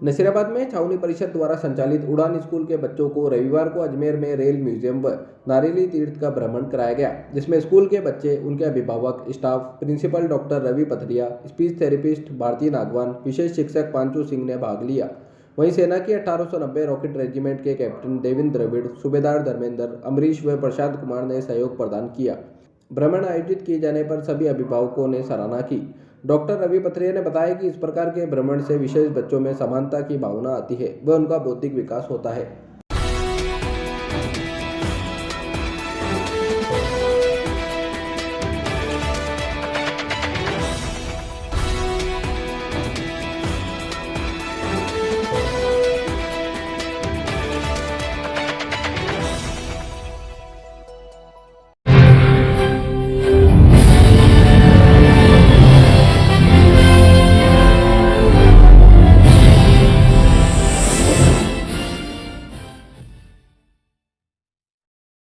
नसीराबाद में छावनी परिषद द्वारा संचालित उड़ान स्कूल के बच्चों को रविवार को अजमेर में रेल म्यूजियम व नारेली तीर्थ का भ्रमण कराया गया, जिसमें स्कूल के बच्चे, उनके अभिभावक, staff, principal doctor Ravi Pathariya, speech therapist Bharti Nagwan, विशेष शिक्षक पांचू सिंह ने भाग लिया। वहीं सेना की 1890 रॉकेट रेजिमेंट के कैप्टन देवेंद्र द्रविड़, सूबेदार धर्मेंद्र, अमरीश व प्रशांत कुमार ने सहयोग प्रदान किया। भ्रमण आयोजित किए जाने पर सभी अभिभावकों ने सराहना की। डॉक्टर रवि पथरिया ने बताया कि इस प्रकार के भ्रमण से विशेष बच्चों में समानता की भावना आती है व उनका बौद्धिक विकास होता है।